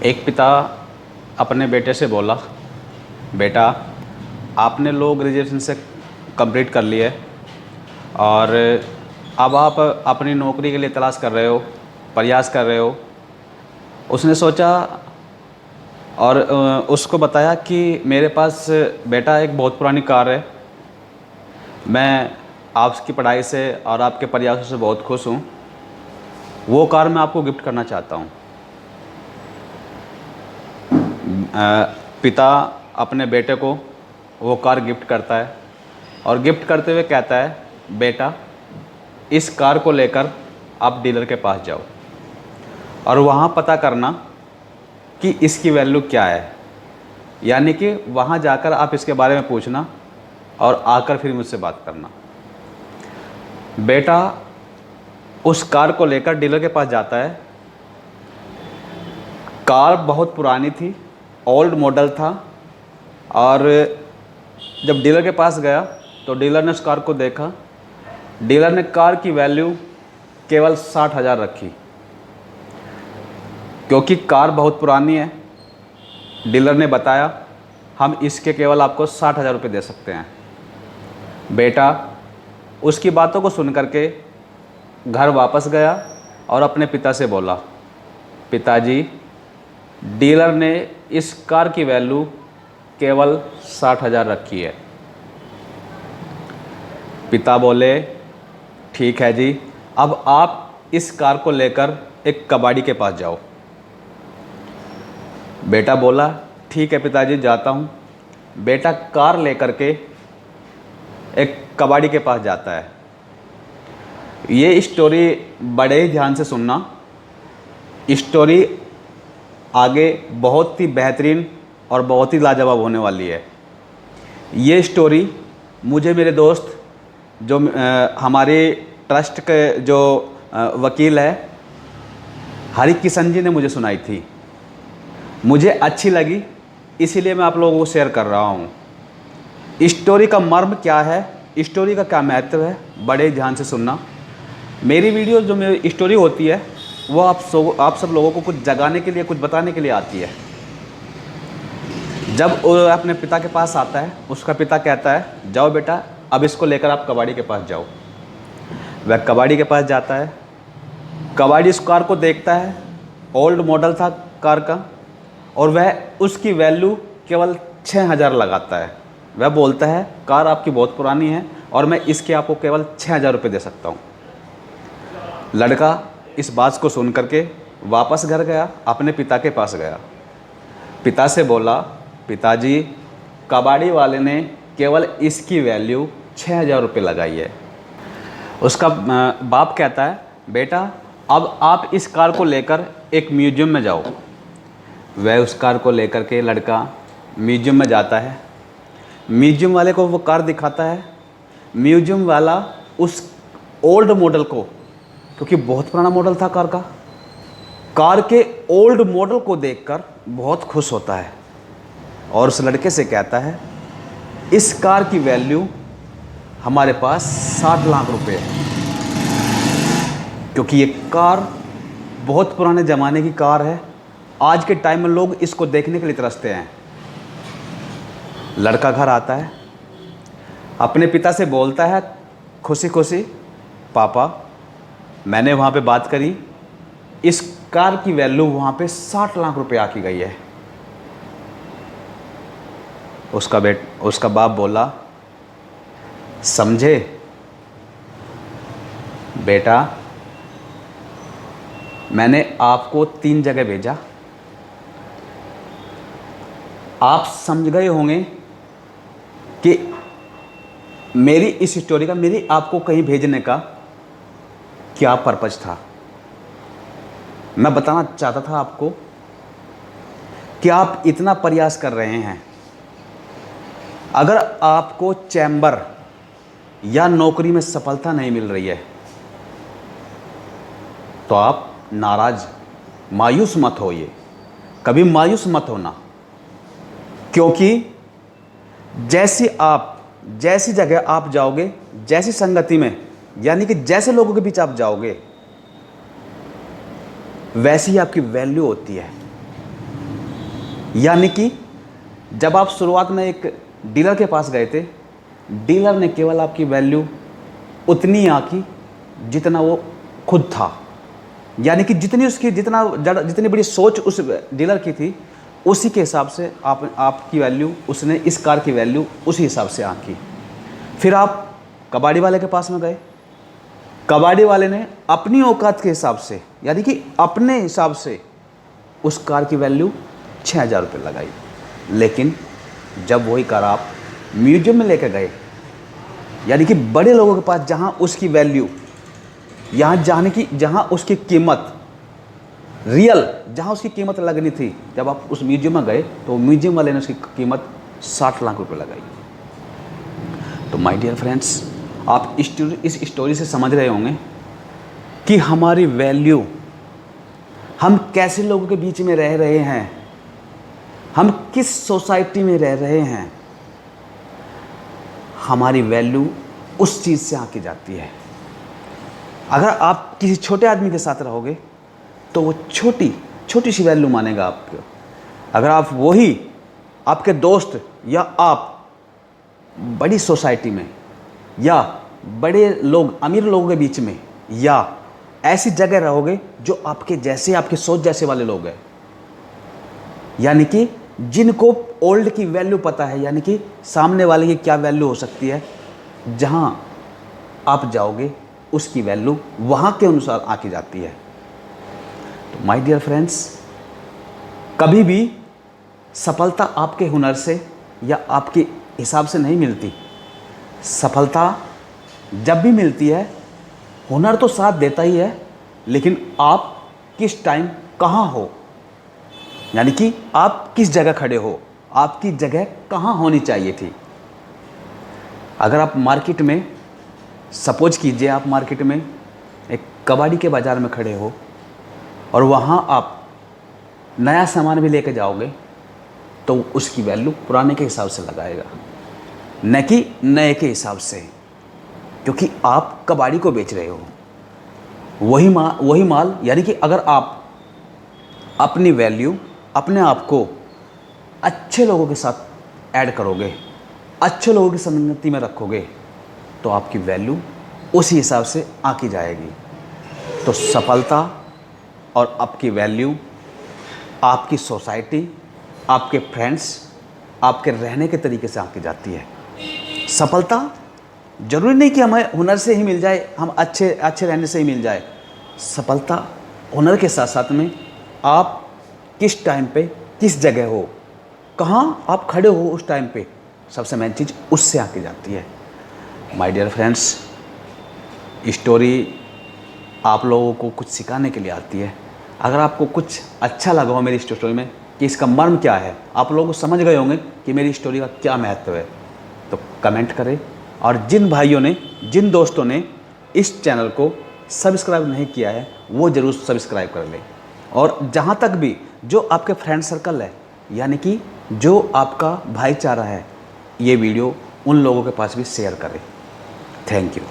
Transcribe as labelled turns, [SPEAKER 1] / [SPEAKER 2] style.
[SPEAKER 1] एक पिता अपने बेटे से बोला, बेटा आपने लो ग्रेजुएशन से कंप्लीट कर लिया है और अब आप अपनी नौकरी के लिए तलाश कर रहे हो, प्रयास कर रहे हो। उसने सोचा और उसको बताया कि मेरे पास बेटा एक बहुत पुरानी कार है, मैं आपकी पढ़ाई से और आपके प्रयासों से बहुत खुश हूँ, वो कार मैं आपको गिफ्ट करना चाहता हूँ। पिता अपने बेटे को वो कार गिफ्ट करता है और गिफ्ट करते हुए कहता है, बेटा इस कार को लेकर आप डीलर के पास जाओ और वहाँ पता करना कि इसकी वैल्यू क्या है, यानी कि वहाँ जाकर आप इसके बारे में पूछना और आकर फिर मुझसे बात करना। बेटा उस कार को लेकर डीलर के पास जाता है। कार बहुत पुरानी थी, ओल्ड मॉडल था, और जब डीलर के पास गया तो डीलर ने उस कार को देखा। डीलर ने कार की वैल्यू केवल 60,000 रखी। क्योंकि कार बहुत पुरानी है, डीलर ने बताया हम इसके केवल आपको 60,000 रुपये दे सकते हैं। बेटा उसकी बातों को सुन करके घर वापस गया और अपने पिता से बोला, पिताजी डीलर ने इस कार की वैल्यू केवल 60,000 रखी है। पिता बोले, ठीक है जी, अब आप इस कार को लेकर एक कबाड़ी के पास जाओ। बेटा बोला, ठीक है पिताजी, जाता हूँ। बेटा कार लेकर के एक कबाड़ी के पास जाता है। ये स्टोरी बड़े ही ध्यान से सुनना, स्टोरी आगे बहुत ही बेहतरीन और बहुत ही लाजवाब होने वाली है। ये स्टोरी मुझे मेरे दोस्त जो हमारे ट्रस्ट के जो वकील है हरि किशन जी ने मुझे सुनाई थी। मुझे अच्छी लगी, इसीलिए मैं आप लोगों को शेयर कर रहा हूँ। स्टोरी का मर्म क्या है, स्टोरी का क्या महत्व है, बड़े ध्यान से सुनना। मेरी वीडियो जो मेरी स्टोरी होती है वो आप सब लोगों को कुछ जगाने के लिए, कुछ बताने के लिए आती है। जब वो अपने पिता के पास आता है, उसका पिता कहता है, जाओ बेटा अब इसको लेकर आप कबाड़ी के पास जाओ। वह कबाड़ी के पास जाता है। कबाड़ी इस कार को देखता है, ओल्ड मॉडल था कार का, और वह उसकी वैल्यू केवल 6,000 लगाता है। वह बोलता है, कार आपकी बहुत पुरानी है और मैं इसके आपको केवल 6,000 रुपये दे सकता हूँ। लड़का इस बात को सुन करके वापस घर गया, अपने पिता के पास गया। पिता से बोला, पिताजी कबाड़ी वाले ने केवल इसकी वैल्यू 6,000 रुपये लगाई है। उसका बाप कहता है, बेटा अब आप इस कार को लेकर एक म्यूजियम में जाओ। वह उस कार को लेकर के लड़का म्यूजियम में जाता है। म्यूजियम वाले को वो कार दिखाता है। म्यूजियम वाला उस ओल्ड मॉडल को, क्योंकि बहुत पुराना मॉडल था कार का, कार के ओल्ड मॉडल को देखकर बहुत खुश होता है और उस लड़के से कहता है, इस कार की वैल्यू हमारे पास 60 लाख रुपए है। क्योंकि ये कार बहुत पुराने ज़माने की कार है, आज के टाइम में लोग इसको देखने के लिए तरसते हैं। लड़का घर आता है, अपने पिता से बोलता है खुशी खुशी, पापा मैंने वहाँ पे बात करी, इस कार की वैल्यू वहाँ पे 60 लाख रुपए आकी गई है। उसका बाप बोला, समझे बेटा, मैंने आपको 3 जगह भेजा, आप समझ गए होंगे कि मेरी इस स्टोरी का, मेरी आपको कहीं भेजने का क्या पर्पज था। मैं बताना चाहता था आपको कि आप इतना प्रयास कर रहे हैं, अगर आपको चैम्बर या नौकरी में सफलता नहीं मिल रही है तो आप नाराज, मायूस मत होइए, कभी मायूस मत होना। क्योंकि जैसी जगह आप जाओगे, जैसी संगति में, यानी कि जैसे लोगों के बीच आप जाओगे, वैसी ही आपकी वैल्यू होती है। यानी कि जब आप शुरुआत में एक डीलर के पास गए थे, डीलर ने केवल आपकी वैल्यू उतनी आंकी जितना वो खुद था। यानी कि जितनी बड़ी सोच उस डीलर की थी, उसी के हिसाब से आपकी वैल्यू, उसने इस कार की वैल्यू उसी हिसाब से आंकी। फिर आप कबाड़ी वाले के पास में गए, कबाड़ी वाले ने अपनी औकात के हिसाब से, यानी कि अपने हिसाब से उस कार की वैल्यू 6,000 रुपये लगाई। लेकिन जब वही कार आप म्यूजियम में लेकर गए, यानी कि बड़े लोगों के पास, जहाँ उसकी वैल्यू, जहाँ उसकी कीमत रियल, जहाँ उसकी कीमत लगनी थी, जब आप उस म्यूजियम में गए तो म्यूजियम वाले ने उसकी कीमत 60 लाख रुपए लगाई। तो माय डियर फ्रेंड्स, आप इस स्टोरी से समझ रहे होंगे कि हमारी वैल्यू, हम कैसे लोगों के बीच में रह रहे हैं, हम किस सोसाइटी में रह रहे हैं, हमारी वैल्यू उस चीज़ से आंकी जाती है। अगर आप किसी छोटे आदमी के साथ रहोगे तो वो छोटी सी वैल्यू मानेगा आपको। अगर आप वही आपके दोस्त या आप बड़ी सोसाइटी में या बड़े लोग, अमीर लोगों के बीच में, या ऐसी जगह रहोगे जो आपके जैसे, आपकी सोच जैसे वाले लोग हैं, यानी कि जिनको ओल्ड की वैल्यू पता है, यानी कि सामने वाले की क्या वैल्यू हो सकती है, जहां आप जाओगे उसकी वैल्यू वहां के अनुसार आंकी जाती है। तो माय डियर फ्रेंड्स, कभी भी सफलता आपके हुनर से या आपके हिसाब से नहीं मिलती। सफलता जब भी मिलती है, हुनर तो साथ देता ही है, लेकिन आप किस टाइम कहाँ हो, यानी कि आप किस जगह खड़े हो, आपकी जगह कहाँ होनी चाहिए थी। अगर आप मार्केट में, सपोज कीजिए आप मार्केट में एक कबाड़ी के बाज़ार में खड़े हो और वहाँ आप नया सामान भी लेके जाओगे, तो उसकी वैल्यू पुराने के हिसाब से लगाएगा, न कि नए के हिसाब से, क्योंकि आप कबाड़ी को बेच रहे हो। वही माल, यानी कि अगर आप अपनी वैल्यू, अपने आप को अच्छे लोगों के साथ ऐड करोगे, अच्छे लोगों की संगति में रखोगे, तो आपकी वैल्यू उसी हिसाब से आंकी जाएगी। तो सफलता और आपकी वैल्यू आपकी सोसाइटी, आपके फ्रेंड्स, आपके रहने के तरीके से आंकी जाती है। सफलता जरूरी नहीं कि हमें हुनर से ही मिल जाए, हम अच्छे रहने से ही मिल जाए। सफलता हुनर के साथ साथ में आप किस टाइम पे, किस जगह हो, कहाँ आप खड़े हो उस टाइम पे, सबसे मेन चीज़ उससे आंकी जाती है। माय डियर फ्रेंड्स, स्टोरी आप लोगों को कुछ सिखाने के लिए आती है। अगर आपको कुछ अच्छा लगा हो मेरी स्टोरी में कि इसका मर्म क्या है, आप लोग समझ गए होंगे कि मेरी स्टोरी का क्या महत्व है, तो कमेंट करें। और जिन भाइयों ने, जिन दोस्तों ने इस चैनल को सब्सक्राइब नहीं किया है, वो ज़रूर सब्सक्राइब कर लें। और जहाँ तक भी जो आपके फ्रेंड सर्कल है, यानी कि जो आपका भाईचारा है, ये वीडियो उन लोगों के पास भी शेयर करें। Thank you.